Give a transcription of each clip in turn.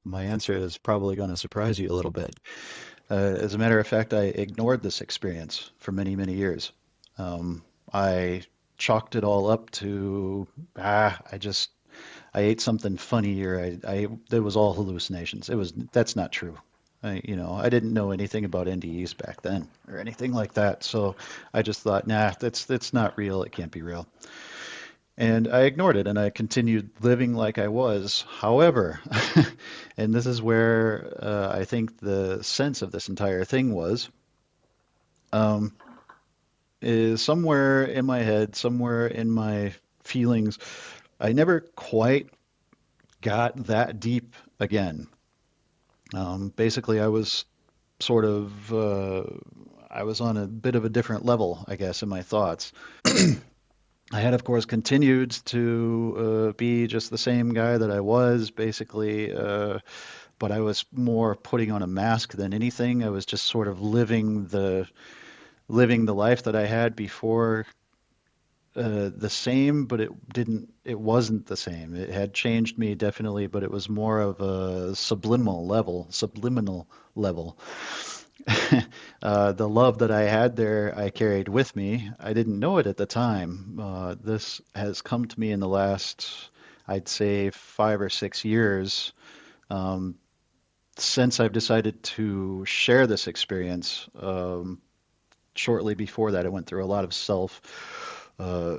My answer is probably going to surprise you a little bit. As a matter of fact, I ignored this experience for many, many years. I chalked it all up to, I just, I ate something funny or it was all hallucinations. That's not true. I didn't know anything about NDEs back then or anything like that. So I just thought, nah, that's not real. It can't be real. And I ignored it and I continued living like I was. However, and this is where I think the sense of this entire thing was, um, is somewhere in my head, somewhere in my feelings. I never quite got that deep again. Basically, sort of, uh, I was on a bit of a different level, I guess, in my thoughts. I had, of course, continued to be just the same guy that I was, basically, but I was more putting on a mask than anything. I was just sort of living the life that I had before, the same, but it wasn't the same. It had changed me definitely, but it was more of a subliminal level. The love that I had there, I carried with me. I didn't know it at the time. This has come to me in the last, I'd say, 5 or 6 years, um, since I've decided to share this experience. Shortly before that, I went through a lot of uh,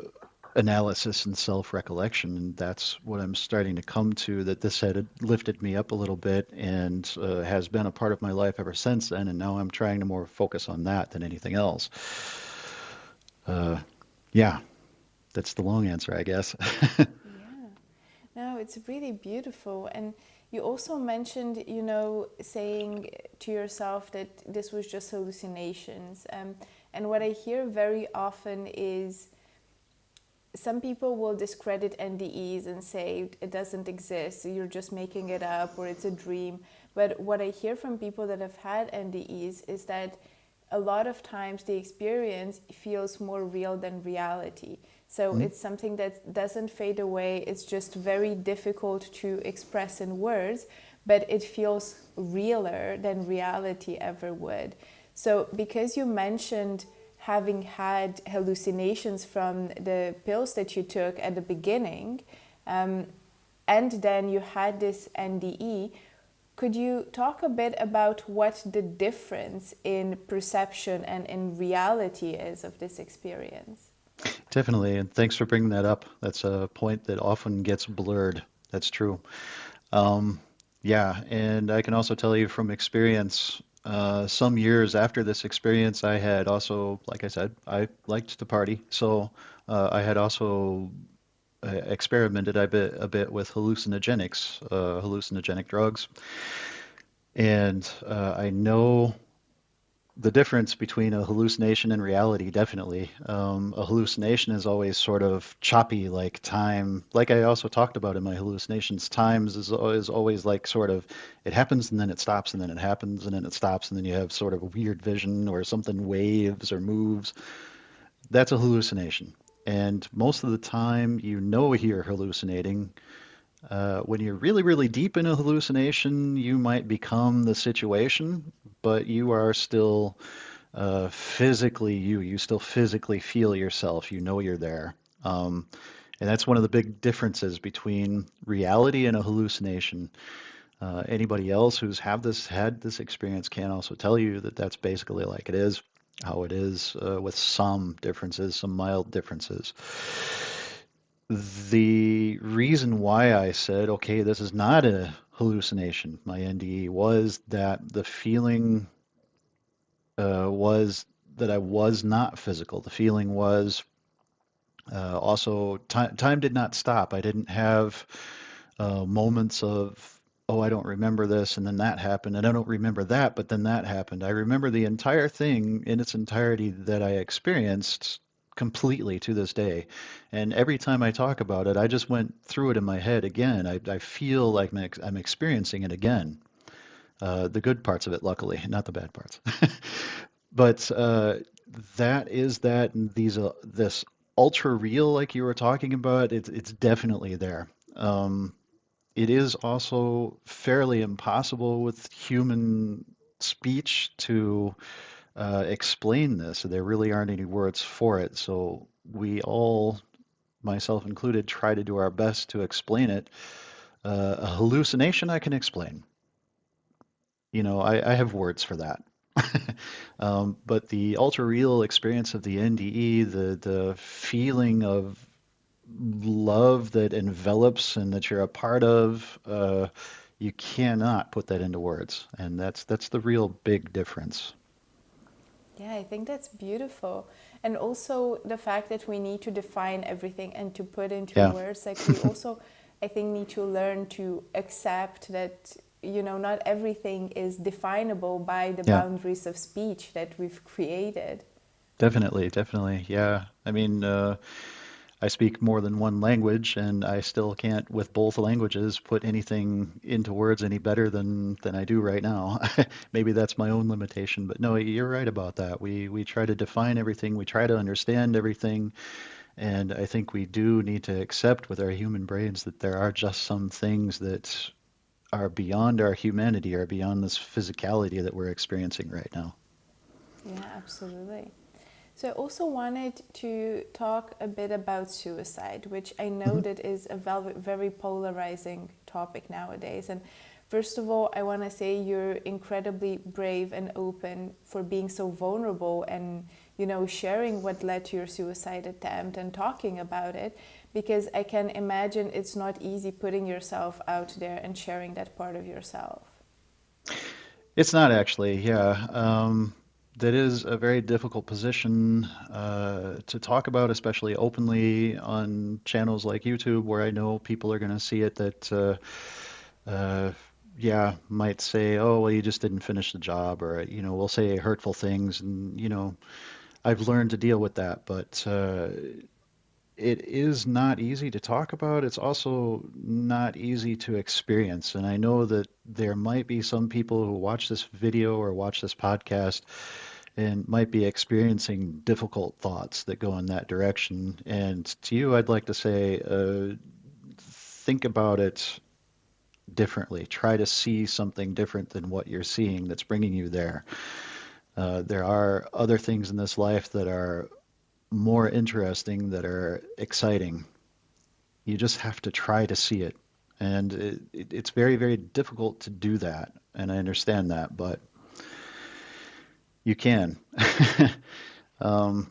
analysis and self recollection, and that's what I'm starting to come to. That this had lifted me up a little bit and has been a part of my life ever since then. And now I'm trying to more focus on that than anything else. Uh, yeah, that's the long answer, I guess. Yeah. No, it's really beautiful. And you also mentioned, saying to yourself that this was just hallucinations. And what I hear very often is some people will discredit NDEs and say it doesn't exist, you're just making it up, or it's a dream. But what I hear from people that have had NDEs is that a lot of times the experience feels more real than reality. So Hmm? it's something that doesn't fade away, it's just very difficult to express in words, but it feels realer than reality ever would. So, because you mentioned having had hallucinations from the pills that you took at the beginning, um, and then you had this NDE, could you talk a bit about what the difference in perception and in reality is of this experience? Definitely, and thanks for bringing that up. That's a point that often gets blurred. That's true. Um, yeah, and I can also tell you from experience, some years after this experience, I had also, like I said, I liked to party. So I had also experimented a bit with hallucinogenic drugs. And I know the difference between a hallucination and reality, definitely. A hallucination is always sort of choppy, like time. Like I also talked about in my hallucinations, times is always like sort of it happens and then it stops and then it happens and then it stops and then you have sort of a weird vision or something waves or moves. That's a hallucination. And most of the time, you're hallucinating. When you're really, really deep in a hallucination, you might become the situation, but you are still physically you. You still physically feel yourself. You know you're there. And that's one of the big differences between reality and a hallucination. Anybody else who's had this experience can also tell you that that's basically like it is, how it is, with some differences, some mild differences. The reason why I said, okay, this is not a hallucination, my NDE, was that the feeling was that I was not physical. The feeling was also time did not stop. I didn't have moments of, oh, I don't remember this, and then that happened, and I don't remember that, but then that happened. I remember the entire thing in its entirety that I experienced completely to this day. And every time I talk about it, I just went through it in my head again. I feel like I'm experiencing it again. The good parts of it, luckily, not the bad parts. But that is that, and this ultra real, like you were talking about, it's definitely there. Um, it is also fairly impossible with human speech to explain this. There really aren't any words for it. So we all, myself included, try to do our best to explain it. A hallucination I can explain. I have words for that. But the ultra real experience of the NDE, the feeling of love that envelops and that you're a part of, you cannot put that into words, and that's the real big difference. Yeah, I think that's beautiful. And also the fact that we need to define everything and to put into Yeah, words, like we also, I think, need to learn to accept that, not everything is definable by the yeah, boundaries of speech that we've created. definitely, definitely. Yeah, I mean, I speak more than one language, and I still can't, with both languages, put anything into words any better than I do right now. Maybe that's my own limitation, but no, you're right about that. We try to define everything, we try to understand everything, and I think we do need to accept with our human brains that there are just some things that are beyond our humanity, are beyond this physicality that we're experiencing right now. Yeah, absolutely. So I also wanted to talk a bit about suicide, which I know Mhm. that is a very polarizing topic nowadays. And first of all, I want to say you're incredibly brave and open for being so vulnerable and, sharing what led to your suicide attempt and talking about it, because I can imagine it's not easy putting yourself out there and sharing that part of yourself. It's not actually, yeah. That is a very difficult position to talk about, especially openly on channels like YouTube, where I know people are going to see it that, uh, yeah, might say, oh, well, you just didn't finish the job, or, we'll say hurtful things. And, I've learned to deal with that, but it is not easy to talk about. It's also not easy to experience. And I know that there might be some people who watch this video or watch this podcast and might be experiencing difficult thoughts that go in that direction. And to you, I'd like to say, think about it differently. Try to see something different than what you're seeing that's bringing you there. There are other things in this life that are more interesting, that are exciting. You just have to try to see it. And it's very, very difficult to do that. And I understand that, but you can. um,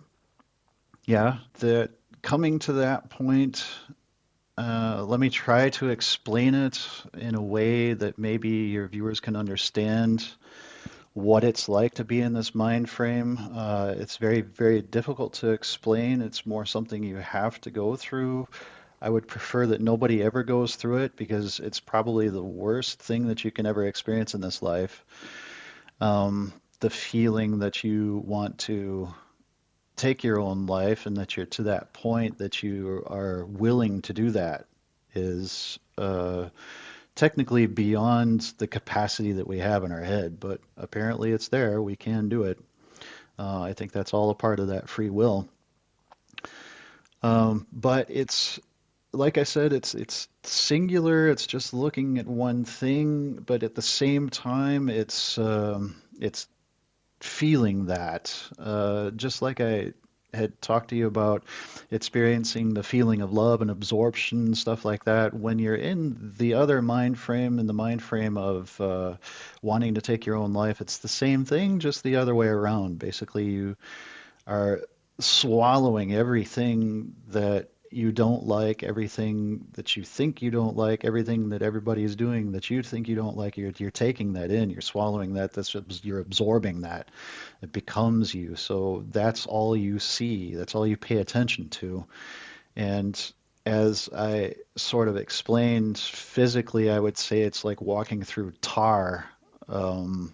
yeah, the coming to that point, let me try to explain it in a way that maybe your viewers can understand what it's like to be in this mind frame. It's very, very difficult to explain. It's more something you have to go through. I would prefer that nobody ever goes through it because it's probably the worst thing that you can ever experience in this life. The feeling that you want to take your own life and that you're to that point that you are willing to do that is technically beyond the capacity that we have in our head, but apparently it's there. We can do it. I think that's all a part of that free will. But it's like I said, it's singular. It's just looking at one thing, but at the same time, it's feeling that. Just like I had talked to you about experiencing the feeling of love and absorption, stuff like that. When you're in the other mind frame, in the mind frame of wanting to take your own life, it's the same thing, just the other way around. Basically, you are swallowing everything that you don't like, everything that you think you don't like, everything that everybody is doing that you think you don't like. You're taking that in, you're swallowing that. You're absorbing that. It becomes you. So that's all you see. That's all you pay attention to. And as I sort of explained physically, I would say it's like walking through tar. Um,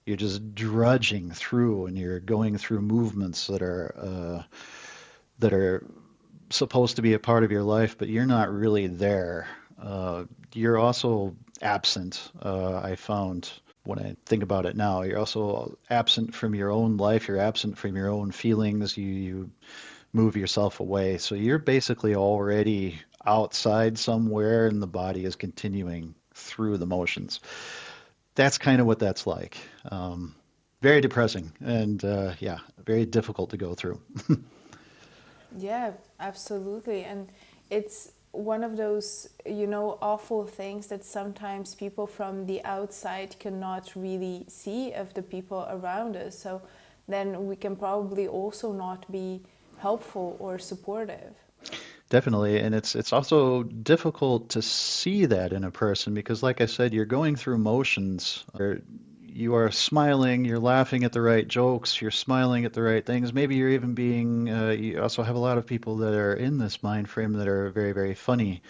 you're just drudging through, and you're going through movements that are supposed to be a part of your life, but you're not really there. You're also absent. I found when I think about it now, you're also absent from your own life. You're absent from your own feelings. You move yourself away, so you're basically already outside somewhere and the body is continuing through the motions. That's kind of what that's like. Very depressing and yeah, very difficult to go through. Yeah, absolutely. And it's one of those, awful things that sometimes people from the outside cannot really see of the people around us. So then we can probably also not be helpful or supportive. Definitely, and it's also difficult to see that in a person because, like I said, you're going through motions. You are smiling, you're laughing at the right jokes, you're smiling at the right things. Maybe you're even being. You also have a lot of people that are in this mind frame that are very, very funny.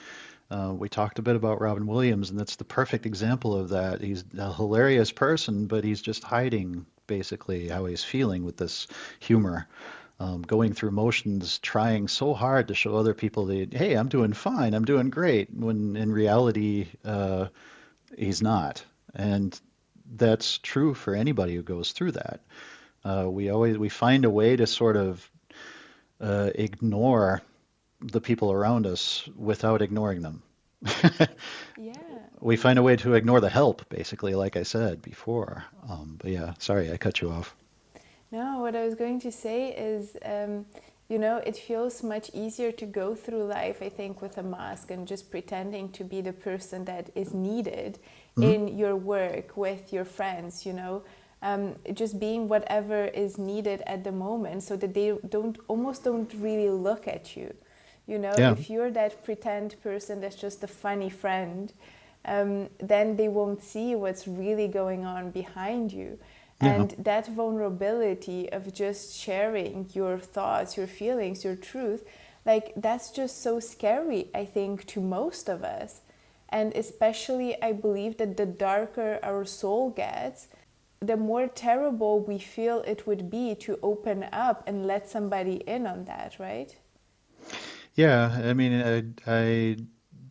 We talked a bit about Robin Williams, and that's the perfect example of that. He's a hilarious person, but he's just hiding basically how he's feeling with this humor, going through motions, trying so hard to show other people that, hey, I'm doing fine, I'm doing great, when in reality, he's not. And that's true for anybody who goes through that. We find a way to sort of ignore the people around us without ignoring them. Yeah. We find a way to ignore the help, basically, like I said before. But yeah, sorry, I cut you off. No, what I was going to say is, it feels much easier to go through life, I think, with a mask and just pretending to be the person that is needed Mhm. in your work, with your friends, just being whatever is needed at the moment so that they don't really look at you. Yeah, If you're that pretend person that's just a funny friend, then they won't see what's really going on behind you. yeah. And that vulnerability of just sharing your thoughts, your feelings, your truth, like that's just so scary, I think, to most of us. And especially, I believe that the darker our soul gets, the more terrible we feel it would be to open up and let somebody in on that, right? Yeah, I mean,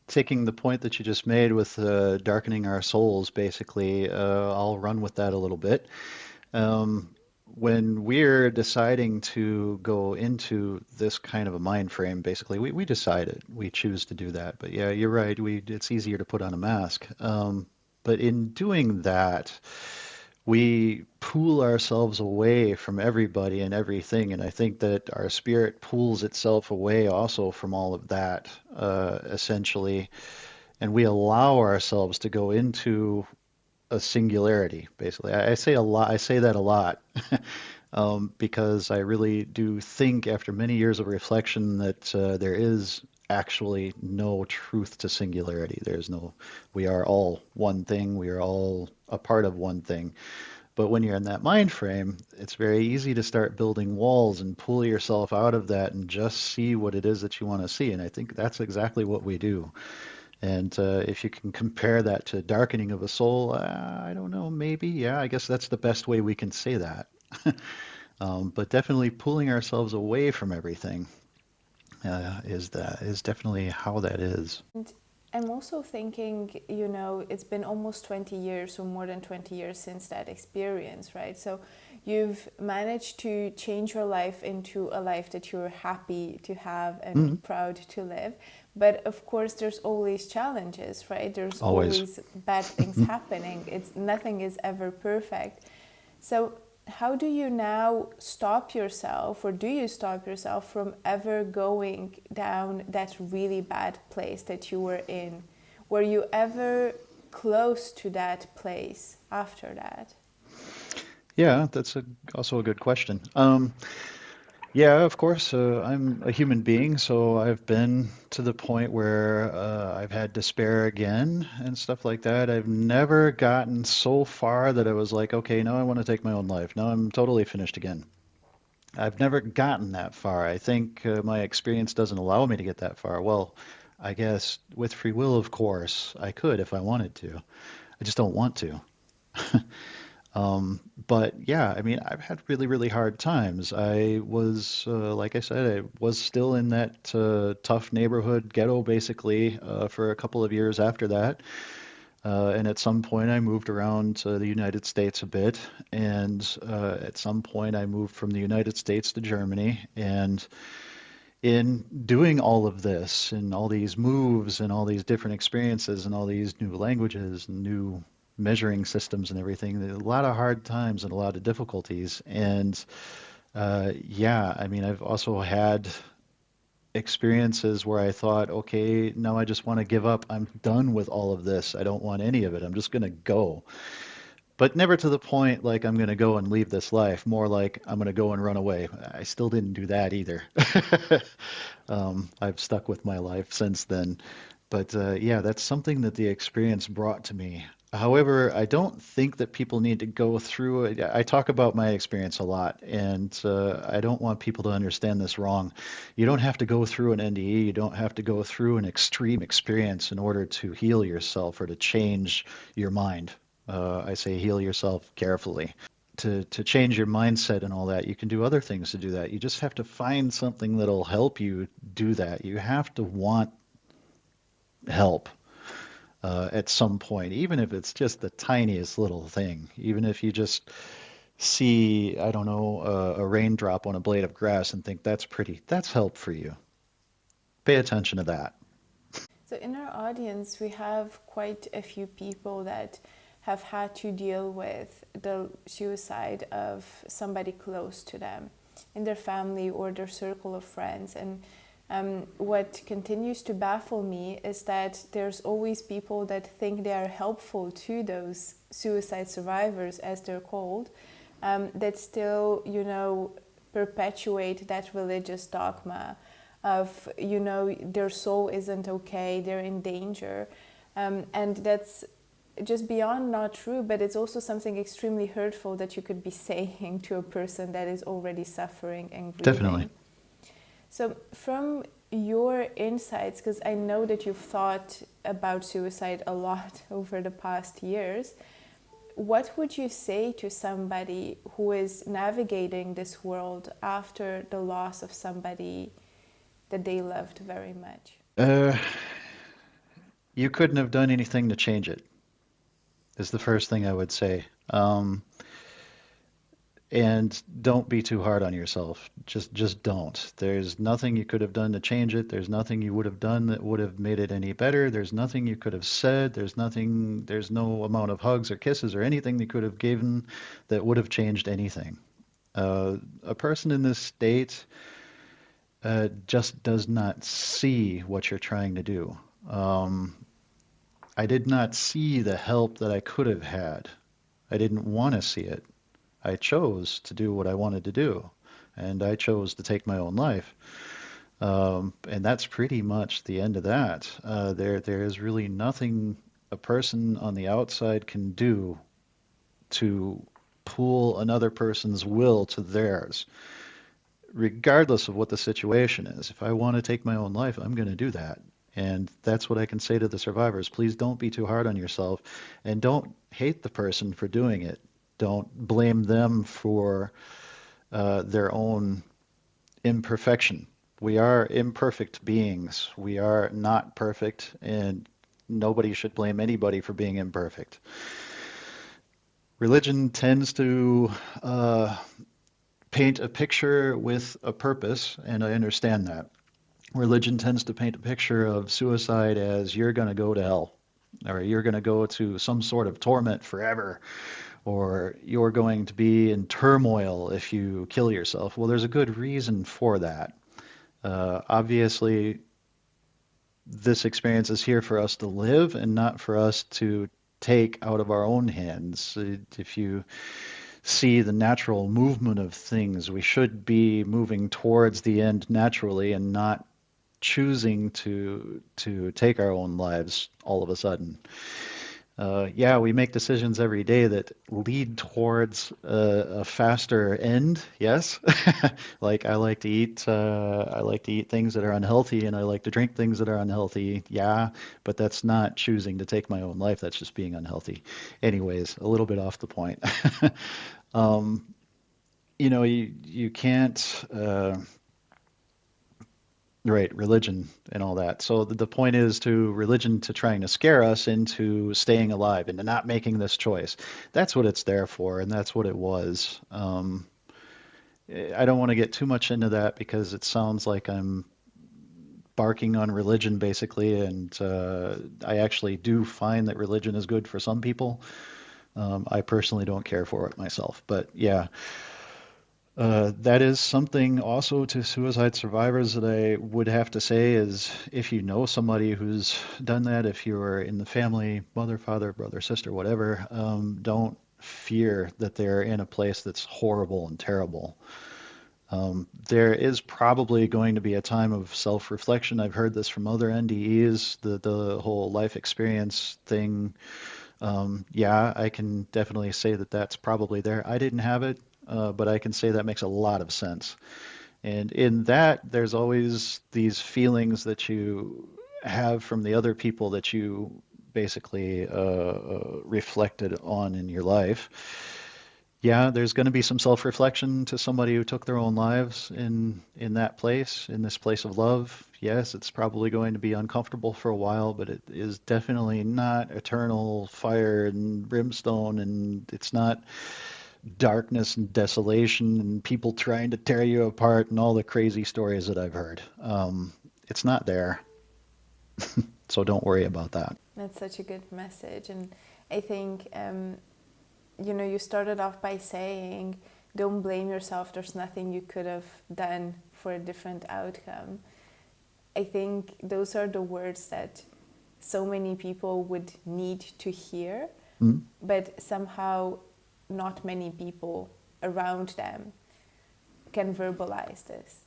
taking the point that you just made with darkening our souls, basically, I'll run with that a little bit. Um, when we're deciding to go into this kind of a mind frame, basically, we decide it. We choose to do that. But yeah, you're right. It's easier to put on a mask. But in doing that, we pull ourselves away from everybody and everything. And I think that our spirit pulls itself away also from all of that, essentially. And we allow ourselves to go into a singularity, basically. I say a lot. I say that a lot because I really do think, after many years of reflection, that there is actually no truth to singularity. There's no. We are all one thing. We are all a part of one thing. But when you're in that mind frame, it's very easy to start building walls and pull yourself out of that and just see what it is that you want to see. And I think that's exactly what we do. And if you can compare that to darkening of a soul, I don't know, maybe, yeah, I guess that's the best way we can say that. But definitely pulling ourselves away from everything is definitely how that is. And I'm also thinking, it's been almost 20 years or more than 20 years since that experience, right? So you've managed to change your life into a life that you're happy to have and Mhm. proud to live. But of course, there's always challenges, right? There's Always. always bad things happening. It's nothing is ever perfect. So how do you now stop yourself, or do you stop yourself from ever going down that really bad place that you were in? Were you ever close to that place after that? Yeah, also a good question. Yeah, of course. I'm a human being, so I've been to the point where I've had despair again and stuff like that. I've never gotten so far that I was like, okay, now I want to take my own life. Now I'm totally finished again. I've never gotten that far. I think my experience doesn't allow me to get that far. Well, I guess with free will, of course, I could if I wanted to. I just don't want to. But yeah, I mean, I've had really, really hard times. I was, like I said, I was still in that tough neighborhood ghetto basically for a couple of years after that. And at some point, I moved around to the United States a bit. And at some point, I moved from the United States to Germany. And in doing all of this and all these moves and all these different experiences and all these new languages and new measuring systems and everything, a lot of hard times and a lot of difficulties. And yeah, I mean, I've also had experiences where I thought, okay, now I just want to give up. I'm done with all of this. I don't want any of it. I'm just going to go. But never to the point like I'm going to go and leave this life. More like I'm going to go and run away. I still didn't do that either. I've stuck with my life since then. But yeah, that's something that the experience brought to me. However, I don't think that people need to go through it. I talk about my experience a lot, and I don't want people to understand this wrong. You don't have to go through an NDE. You don't have to go through an extreme experience in order to heal yourself or to change your mind. I say heal yourself carefully. To change your mindset and all that, you can do other things to do that. You just have to find something that'll help you do that. You have to want help at some point, even if it's just the tiniest little thing. Even if you just see, I don't know, a raindrop on a blade of grass and think that's pretty, that's help for you. Pay attention to that. So, in our audience, we have quite a few people that have had to deal with the suicide of somebody close to them in their family or their circle of friends. And what continues to baffle me is that there's always people that think they are helpful to those suicide survivors, as they're called, that still, perpetuate that religious dogma of, their soul isn't okay, they're in danger. And that's just beyond not true, but it's also something extremely hurtful that you could be saying to a person that is already suffering and Definitely. grieving. So, from your insights, because I know that you've thought about suicide a lot over the past years, what would you say to somebody who is navigating this world after the loss of somebody that they loved very much? Uh, you couldn't have done anything to change it, is the first thing I would say. And don't be too hard on yourself. Just don't. There's nothing you could have done to change it. There's nothing you would have done that would have made it any better. There's nothing you could have said. There's no amount of hugs or kisses or anything you could have given that would have changed anything. A person in this state just does not see what you're trying to do. Um, I did not see the help that I could have had. I didn't want to see it. I chose to do what I wanted to do, and I chose to take my own life. And that's pretty much the end of that. There is really nothing a person on the outside can do to pull another person's will to theirs, regardless of what the situation is. If I want to take my own life, I'm going to do that. And that's what I can say to the survivors. Please don't be too hard on yourself and don't hate the person for doing it. Don't blame them for their own imperfection. We are imperfect beings. We are not perfect, and nobody should blame anybody for being imperfect. Religion tends to uh, paint a picture with a purpose, and I understand that. Religion tends to paint a picture of suicide as you're going to go to hell, or you're going to go to some sort of torment forever, or you're going to be in turmoil if you kill yourself. Well, there's a good reason for that. Obviously, this experience is here for us to live and not for us to take out of our own hands. If you see the natural movement of things, we should be moving towards the end naturally and not choosing to take our own lives all of a sudden. Yeah, we make decisions every day that lead towards a faster end. Yes, like I like to eat things that are unhealthy, and I like to drink things that are unhealthy. Yeah, but that's not choosing to take my own life. That's just being unhealthy. Anyways, a little bit off the point. um, you can't. Right, religion and all that. So the point is to religion to trying to scare us into staying alive, into not making this choice. That's what it's there for, and that's what it was. I don't want to get too much into that because it sounds like I'm barking on religion basically, and I actually do find that religion is good for some people. I personally don't care for it myself, but yeah, that is something also to suicide survivors that I would have to say is if you know somebody who's done that, if you're in the family, mother, father, brother, sister, whatever, don't fear that they're in a place that's horrible and terrible. There is probably going to be a time of self-reflection. I've heard this from other NDEs, the whole life experience thing. Yeah, I can definitely say that that's probably there. I didn't have it, but I can say that makes a lot of sense. And in that, there's always these feelings that you have from the other people that you basically reflected on in your life. Yeah, there's going to be some self-reflection to somebody who took their own lives in that place, in this place of love. Yes, it's probably going to be uncomfortable for a while, but it is definitely not eternal fire and brimstone, and it's not darkness and desolation and people trying to tear you apart and all the crazy stories that I've heard. It's not there, so don't worry about that. That's such a good message. And I think, you started off by saying, don't blame yourself, there's nothing you could have done for a different outcome. I think those are the words that so many people would need to hear, Mm. but somehow not many people around them can verbalize this.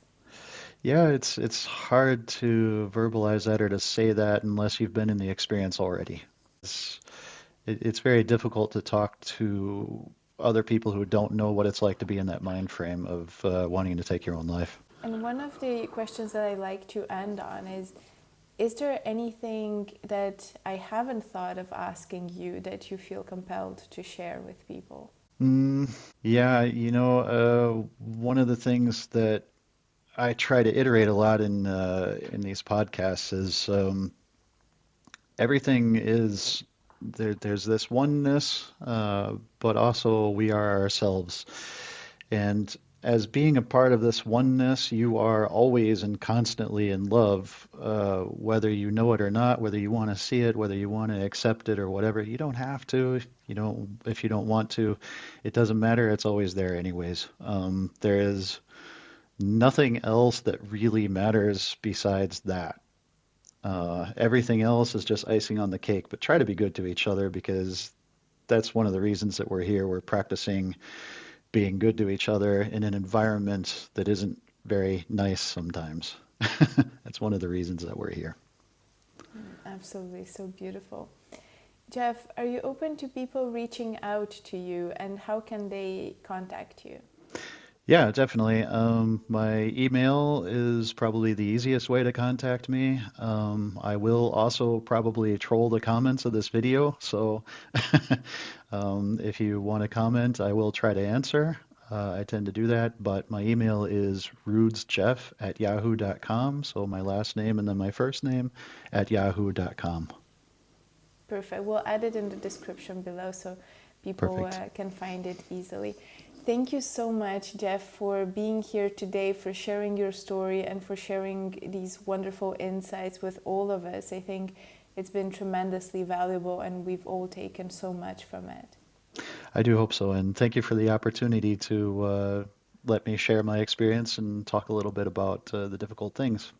Yeah, it's hard to verbalize that or to say that unless you've been in the experience already. It's it's very difficult to talk to other people who don't know what it's like to be in that mind frame of wanting to take your own life. And one of the questions that I like to end on is there anything that I haven't thought of asking you that you feel compelled to share with people? Mm, yeah, one of the things that I try to iterate a lot in these podcasts is everything is there. There's this oneness, but also we are ourselves. And as being a part of this oneness, you are always and constantly in love, whether you know it or not, whether you want to see it, whether you want to accept it or whatever. You don't have to. If you don't want to, it doesn't matter. It's always there anyways. There is nothing else that really matters besides that. Everything else is just icing on the cake, but try to be good to each other because that's one of the reasons that we're here. We're practicing being good to each other in an environment that isn't very nice sometimes. That's one of the reasons that we're here. Absolutely, so beautiful. Jeff, are you open to people reaching out to you, and how can they contact you? Yeah, definitely. My email is probably the easiest way to contact me. I will also probably troll the comments of this video, so if you want to comment, I will try to answer. I tend to do that, but my email is rudesjeff@yahoo.com, so my last name and then my first name at yahoo.com. Perfect. We'll add it in the description below so people Perfect. can find it easily. Thank you so much, Jeff, for being here today, for sharing your story, and for sharing these wonderful insights with all of us. I think it's been tremendously valuable, and we've all taken so much from it. I do hope so, and thank you for the opportunity to let me share my experience and talk a little bit about the difficult things.